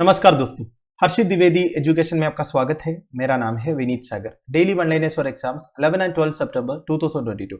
नमस्कार दोस्तों, हर्षित द्विवेदी एजुकेशन में आपका स्वागत है। मेरा नाम है Vineet Sagar. Daily one liners for exams 11 and 12 सितंबर 2022।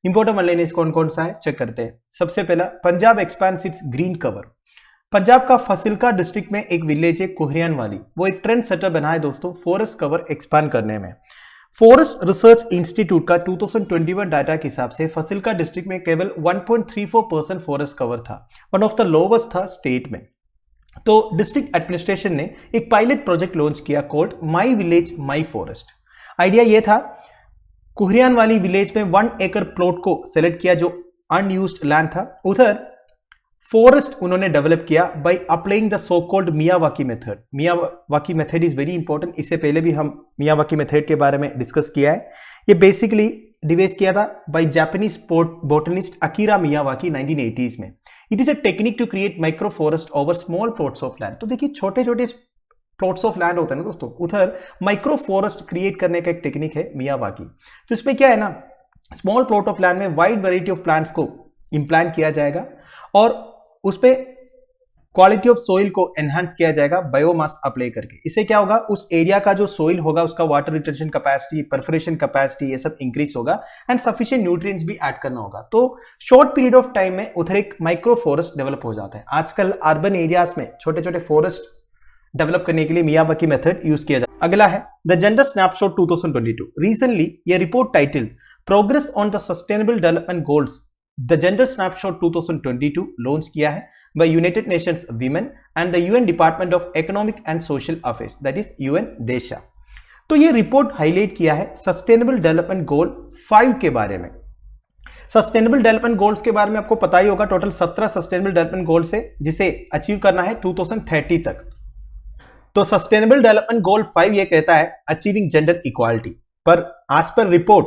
इंपोर्टेंट वन लाइनर्स कौन कौन सा है चेक करते हैं। सबसे पहला, Punjab expands its green cover. Punjab का फसिल्का डिस्ट्रिक्ट में एक विलेज है कोहरियान वाली, वो एक ट्रेंड सेटर बना है दोस्तों फॉरेस्ट कवर एक्सपैंड करने में। फॉरेस्ट रिसर्च इंस्टीट्यूट का 2021 डाटा के हिसाब से फसिल्का डिस्ट्रिक्ट में केवल 1.34% फॉरेस्ट कवर था, वन ऑफ द लोवेस्ट था स्टेट में। तो डिस्ट्रिक्ट एडमिनिस्ट्रेशन ने एक पायलट प्रोजेक्ट लॉन्च किया called my village my forest. Idea यह था, कोहरियान वाली विलेज में 1 एकड़ प्लॉट को सेलेक्ट किया जो अनयूज्ड लैंड था, उधर फॉरेस्ट उन्होंने डेवलप किया by applying the so called Miyawaki method. Miyawaki method is very important, इससे पहले भी हम मियावाकी मेथड के बारे में डिस्कस किया है। ये बेसिकली डिवाइस किया था by Japanese botanist Akira Miyawaki 1980s में। It is a technique to create micro forest over small plots of land. तो देखिए, छोटे छोटे प्लॉट्स ऑफ लैंड होते हैं ना दोस्तों, उधर माइक्रो फॉरेस्ट क्रिएट करने का एक टेक्निक है मियावाकी। तो इसमें क्या है ना, स्मॉल प्लॉट ऑफ लैंड में वाइड वैरायटी ऑफ प्लांट्स को इम्प्लांट किया जाएगा और उस पर क्वालिटी ऑफ सोइल को एनहांस किया जाएगा बायोमास अप्लाई करके। इससे क्या होगा, उस एरिया का जो सोइल होगा उसका water retention capacity, perforation capacity, ये सब इंक्रीज होगा एंड सफिशिएंट न्यूट्रिएंट्स भी ऐड करना होगा। तो शॉर्ट पीरियड ऑफ टाइम में उधर एक माइक्रो फॉरेस्ट डेवलप हो जाता है। आजकल अर्बन एरियाज में छोटे छोटे फॉरेस्ट डेवलप करने के लिए मियावाकी मेथड यूज किया जाता है। अगला है द जेंडर स्नैपशॉट 2022। रिसेंटली ये report title progress on the sustainable development goals the gender snapshot 2022 launch किया है by United Nations Women and the UN Department of Economic and Social Affairs, that is UN DESA. तो ये report highlight किया है sustainable development गोल 5 के बारे में। Sustainable development goals के बारे में आपको पता ही होगा, टोटल 17 सस्टेनेबल डेवलपमेंट गोल्स है जिसे अचीव करना है 2030 तक। तो सस्टेनेबल डेवलपमेंट गोल 5 ये कहता है अचीविंग जेंडर इक्वालिटी, पर आज पर रिपोर्ट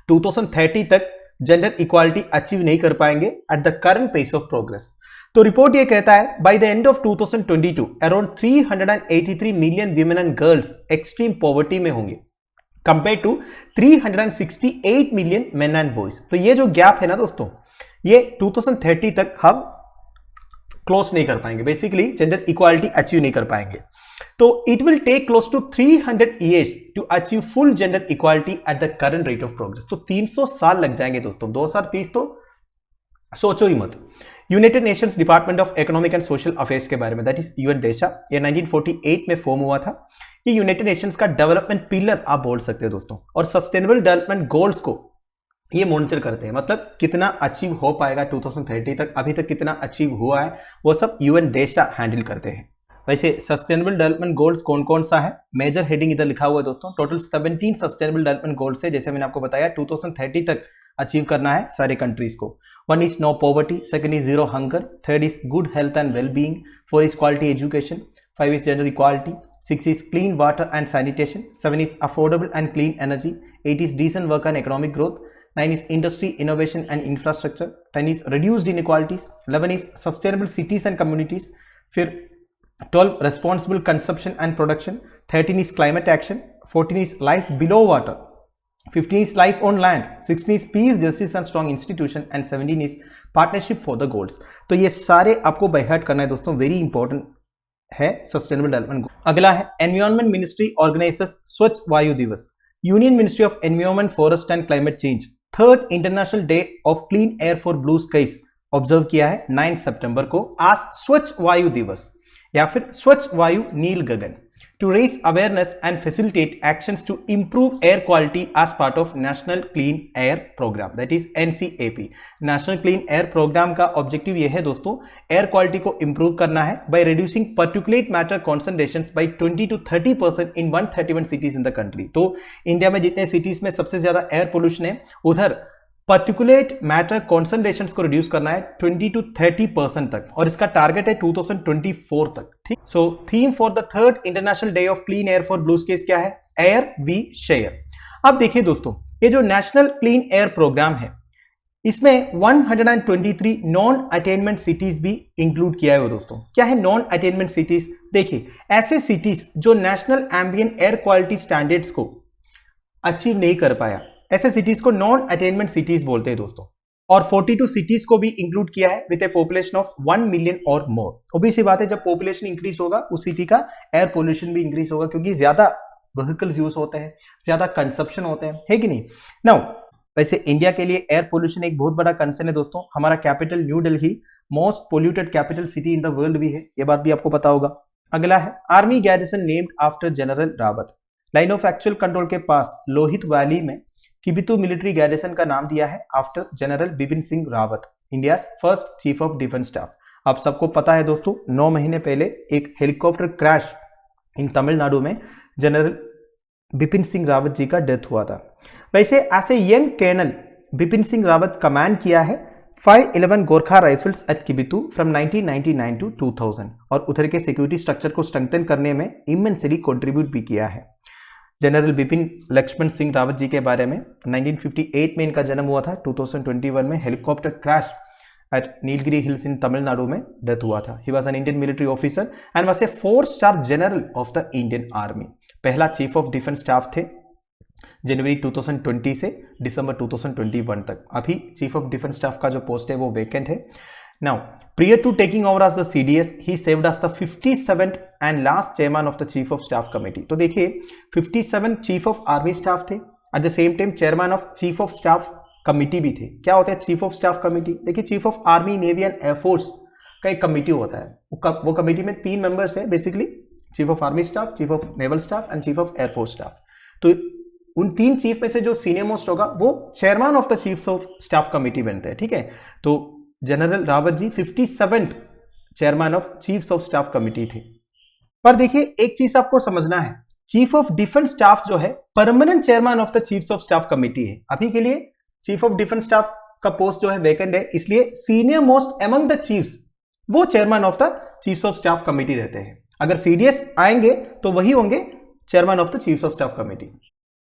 2030 तक जेंडर इक्वालिटी अचीव नहीं कर पाएंगे at the current pace of progress. तो रिपोर्ट ये कहता है by the end of 2022 around 383 million women and girls extreme poverty में होंगे compare to 368 million men and boys. तो ये जो गैप है ना दोस्तों, ये 2030 तक हम क्लोज नहीं कर पाएंगे, बेसिकली जेंडर इक्वालिटी अचीव नहीं कर पाएंगे। तो it will take close to 300 years to achieve full gender equality at the current rate of progress. तो 300 साल लग जाएंगे दोस्तों, 2030 तो सोचो ही मत। United Nations department of Economic and Social affairs के बारे में, दैट इज यूएन देशा, ये 1948 में फॉर्म हुआ था। ये यूनाइटेड नेशंस का डेवलपमेंट पिलर आप बोल सकते हो दोस्तों, और सस्टेनेबल डेवलपमेंट गोल्स को ये मॉनिटर करते हैं, मतलब कितना अचीव हो पाएगा 2030 तक, अभी तक कितना अचीव हुआ है वो सब यूएन देशा हैंडल करते हैं। वैसे सस्टेनेबल डेवलपमेंट गोल्स कौन कौन सा है, मेजर हेडिंग इधर लिखा हुआ है दोस्तों। टोटल 17 सस्टेनेबल डेवलपमेंट गोल्स है, जैसे मैंने आपको बताया 2030 तक अचीव करना है सारे कंट्रीज को। 1 is no poverty, 2 is zero hunger, 3 is good health and wellbeing, 4 is quality education, 5 is gender equality, 6 is clean water and sanitation, 7 is affordable and clean energy, 8 is decent work and economic growth, 9 is industry, innovation and infrastructure, 10 is reduced inequalities, 11 is sustainable cities and communities, फिर 12 responsible consumption and production, 13 is climate action, 14 is life below water, 15 is life on land, 16 is peace, justice and strong institution, and 17 is partnership for the goals। तो ये सारे आपको by heart करना है दोस्तों, very important है sustainable development goal. अगला है environment ministry organises Swachh Vayu Diwas. Union ministry of environment, forest and climate change 3rd international day of clean air for blue skies observe किया है 9 सितंबर को आज स्वच्छ वायु दिवस या फिर Swachh Vayu Neel Gagan, to raise awareness and facilitate actions to improve air quality as part of national clean air programme, that is NCAP. National clean air programme का objective यह है दोस्तों, एयर क्वालिटी को इंप्रूव करना है by reducing particulate matter concentrations by 20 to 30% in 131 cities in the country. तो India में जितने सिटीज में सबसे ज्यादा एयर पोल्यूशन है, उधर पर्टिकुलेट मैटर कॉन्सेंट्रेशंस को रिड्यूस करना है 20 to 30% तक, और इसका टारगेट है 2024 तक। ठीक, so theme for the 3rd international day of clean air for blue skies क्या है, एयर वी शेयर। अब देखिए दोस्तों, ये जो नेशनल क्लीन एयर प्रोग्राम है, इसमें 123 नॉन अटेनमेंट सिटीज भी इंक्लूड किया है दोस्तों। क्या है नॉन अटेनमेंट सिटीज? देखिए, ऐसे सिटीज जो national ambient air quality standards को अचीव नहीं कर पाया, ऐसे सिटीज को नॉन अटेनमेंट सिटीज बोलते हैं दोस्तों। और 42 सिटीज को भी इंक्लूड किया है with A population of 1 million और मोर। obvious सी बात है, जब पॉपुलेशन इंक्रीज होगा उस सिटी का एयर पोल्यूशन भी इंक्रीज होगा, क्योंकि ज्यादा व्हीकल्स यूज होते हैं, ज्यादा कंजप्शन होते हैं, है कि नहीं। नाउ वैसे इंडिया के लिए एयर पोल्यूशन एक बहुत बड़ा कंसर्न है दोस्तों। हमारा capital new Delhi most polluted capital city in the world भी है, ये बात भी आपको पता होगा। अगला है army garrison named after general Rawat. Line of actual control के पास लोहित वैली में किबितु मिलिट्री गैरिसन का नाम दिया है after general Bipin Singh Rawat, India first chief of defence staff. आप सबको पता है दोस्तों, 9 महीने पहले एक हेलीकॉप्टर क्रैश इन तमिलनाडु में जनरल बिपिन सिंह रावत जी का डेथ हुआ था। वैसे as a young colonel Bipin Singh Rawat command किया है 511 Gorkha rifles at Kibithu from 1999 to 2000 और उधर के सिक्योरिटी स्ट्रक्चर को स्ट्रेंथन करने में इमेंसली कंट्रीब्यूट भी किया है। जनरल बिपिन लक्ष्मण सिंह रावत जी के बारे में 1958 में इनका जन्म हुआ था, 2021 में helicopter crash at Nilgiri hills in Tamil Nadu में डेथ हुआ था। He was an Indian military officer and was a four star general of the Indian army. पहला चीफ ऑफ डिफेंस स्टाफ थे जनवरी 2020 से दिसंबर 2021 तक। अभी चीफ ऑफ डिफेंस स्टाफ का जो पोस्ट है वो वेकेंट है। Now prior to taking over as the CDS, he served as the 57th and last chairman of the chief of staff committee। तो देखिए 57 चीफ ऑफ आर्मी स्टाफ थे, at the same time chairman of chief of staff committee भी थे। क्या होता है chief of staff committee? देखिए chief of army navy and air force का एक कमिटी होता है। वो कमिटी में 3 मेंबर्स है basically, chief of army staff, chief of naval staff and chief of air force staff. तो उन 3 चीफ में से जो सीनियर मोस्ट होगा वो chairman of the chief of staff committee बनते हैं, ठीक है। तो general Rawat ji 57th chairman of chiefs of staff committee थे। पर देखिए एक चीज आपको समझना है, चीफ ऑफ डिफेंस स्टाफ जो है permanent chairman of the chiefs of staff committee है। अभी के लिए चीफ ऑफ डिफेंस स्टाफ का पोस्ट जो है वेकेंट है, इसलिए senior most among the chiefs वो chairman of the chiefs of staff committee रहते हैं। अगर सीडीएस आएंगे तो वही होंगे chairman of the chiefs of staff committee.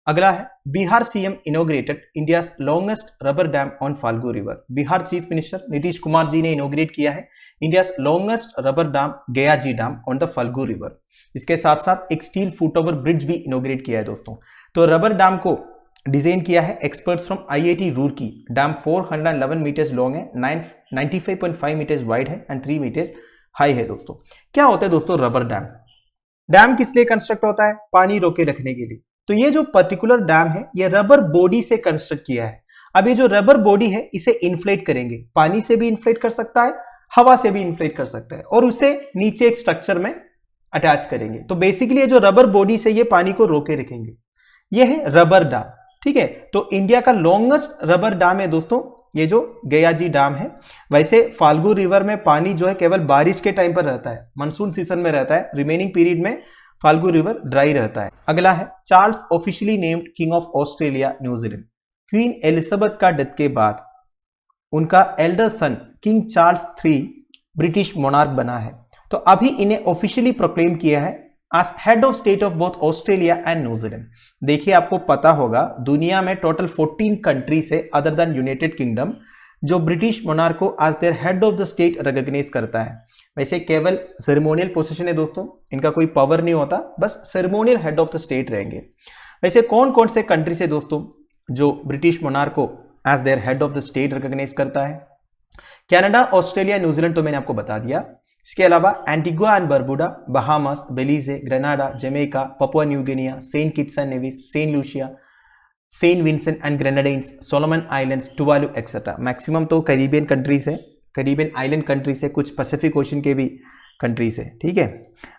अगला है Bihar CM inaugurated India's longest rubber dam on Phalgu river. Bihar chief minister Nitish Kumar ji ने इनोग्रेट किया है India's longest rubber dam Gayaji dam on the Falgu river. इसके साथ साथ एक स्टील फुट ओवर ब्रिज भी इनोग्रेट किया है दोस्तों। तो रबर डैम को डिजाइन किया है experts from IIT Roorkee. Dam 411 metres long है, 95.5 मीटर्स वाइड है एंड 3 मीटर्स हाई है दोस्तों। क्या होता है दोस्तों रबर डैम? डैम किस लिए कंस्ट्रक्ट होता है? पानी रोके रखने के लिए। तो ये जो पर्टिकुलर डैम है ये रबर बॉडी से कंस्ट्रक्ट किया है। अब ये जो रबर बॉडी है इसे इन्फ्लेट करेंगे, पानी से भी इन्फ्लेट कर सकता है, हवा से भी इन्फ्लेट कर सकता है और उसे नीचे एक स्ट्रक्चर में अटैच करेंगे। तो बेसिकली ये जो रबर बॉडी से ये पानी को रोके रखेंगे, ये है रबर डैम, ठीक है। तो इंडिया का लॉन्गेस्ट रबर डैम है दोस्तों ये जो गयाजी डैम है। वैसे फाल्गु रिवर में पानी जो है केवल बारिश के टाइम पर रहता है, मानसून सीजन में रहता है, रिमेनिंग पीरियड में फाल्गु रिवर ड्राई रहता है। अगला है Charles officially named king of Australia New Zealand. Queen Elizabeth का डेथ के बाद उनका elder son king Charles III British monarch बना है। तो अभी इन्हें ऑफिशियली प्रोक्लेम किया है as head of state of both Australia and New Zealand. देखिए आपको पता होगा दुनिया में टोटल 14 कंट्रीज है अदर देन यूनाइटेड किंगडम जो ब्रिटिश मोनार्क को as their head of the state recognise करता है। वैसे केवल सेरेमोनियल पोजीशन है दोस्तों, इनका कोई पावर नहीं होता, बस ceremonial head of the state रहेंगे। वैसे कौन कौन से कंट्री से दोस्तों जो ब्रिटिश मोनार्क को as their head of the state recognise करता है? कनाडा, ऑस्ट्रेलिया, न्यूजीलैंड तो मैंने आपको बता दिया। इसके अलावा Antigua and Barbuda, Bahamas, Belize, Grenada, Jamaica, Papua New Guinea, Saint Kitts and Nevis, Saint Lucia, Saint Vincent and Grenadines, Solomon Islands, Tuvalu etcetera. Maximum तो कैरिबियन कंट्रीज है, कैरिबियन आइलैंड कंट्रीज है, कुछ पैसिफिक ओशन के भी countries है, ठीक है।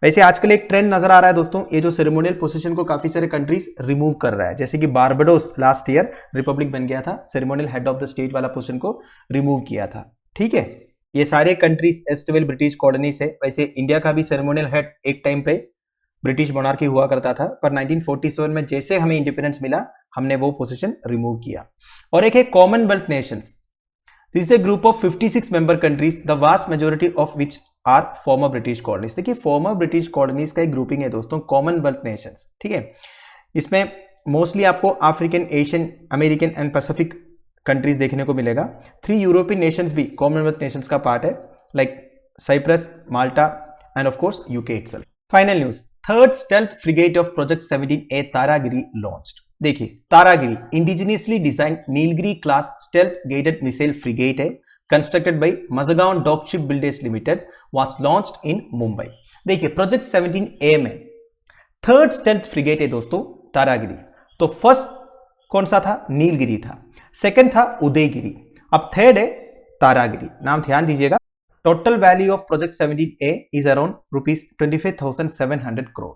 वैसे आजकल एक ट्रेंड नजर आ रहा है दोस्तों, ये जो सेरेमोनियल पोजीशन को काफी सारे कंट्रीज रिमूव कर रहा है। जैसे कि बारबाडोस लास्ट ईयर रिपब्लिक बन गया था, ceremonial head of the state वाला पोजीशन को रिमूव किया था, ठीक है। ये सारे कंट्रीज एस्टवेल ब्रिटिश कॉलोनीज है। वैसे इंडिया का भी सेरेमोनियल हेड एक टाइम पे ब्रिटिश मोनार्की हुआ करता था, पर 1947 में जैसे हमें इंडिपेंडेंस मिला हमने वो पोजीशन रिमूव किया। और एक है Commonwealth nations. This is a group of 56 member countries, the vast majority of which are former British colonies. देखिए फॉर्मर ब्रिटिश कॉलोनीज का एक ग्रुपिंग है दोस्तों कॉमनवेल्थ नेशंस, ठीक है। इसमें मोस्टली आपको African, Asian, American and Pacific countries देखने को मिलेगा। 3 यूरोपियन नेशंस भी कॉमनवेल्थ नेशंस का पार्ट है, like Cyprus, Malta and of course UK itself. Final news, third stealth frigate of project 17A Taragiri launched. देखिए Taragiri indigenously designed Nilgiri class stealth guided missile frigate है, constructed by Mazagon dock ship builders limited, was launched in Mumbai. देखिए project 17A में third stealth frigate है दोस्तों तारागिरी। तो first कौन सा था? नीलगिरी था, सेकंड था उदयगिरी, अब थर्ड है तारागिरी। नाम ध्यान दीजिएगा। Total value of project 17A is around ₹25,700 crore.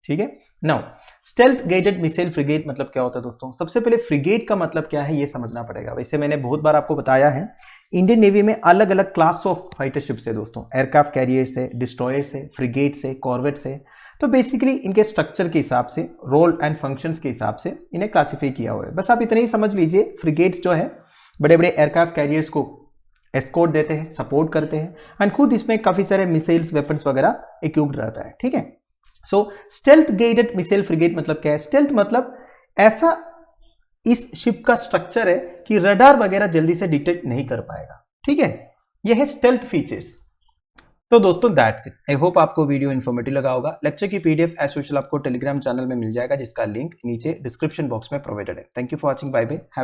ठीक है। Now stealth guided missile frigate मतलब क्या होता है दोस्तों? सबसे पहले फ्रिगेट का मतलब क्या है ये समझना पड़ेगा। वैसे मैंने बहुत बार आपको बताया है, इंडियन नेवी में अलग अलग क्लास ऑफ फाइटर शिप्स है दोस्तों। एयरक्राफ्ट कैरियर्स है, डिस्ट्रॉयर्स है, फ्रिगेट्स है, कॉर्वेट्स है। तो बेसिकली इनके स्ट्रक्चर के हिसाब से, रोल एंड फंक्शंस के हिसाब से इन्हें क्लासिफाई किया हुआ है। बस आप इतना ही समझ लीजिए, फ्रिगेट्स जो है बड़े बड़े एयरक्राफ्ट कैरियर्स को एस्कॉर्ट देते हैं, सपोर्ट करते हैं, एंड खुद इसमें काफी सारे मिसाइल्स, वेपन्स वगैरह इक्विप्ड रहता है। ठीक है। सो स्टेल्थ गाइडेड मिसाइल फ्रिगेट मतलब क्या है? स्टेल्थ मतलब ऐसा इस शिप का स्ट्रक्चर है कि रडार वगैरह जल्दी से डिटेक्ट नहीं कर पाएगा। ठीक है, यह है स्टेल्थ फीचर्स। तो दोस्तों दैट्स इट। आई होप आपको वीडियो इन्फॉर्मेटिव लगा होगा। लेक्चर की पीडीएफ एज यूजुअल आपको टेलीग्राम चैनल में मिल जाएगा, जिसका लिंक नीचे डिस्क्रिप्शन बॉक्स में प्रोवाइडेड है। Thank you for watching. Bye bye.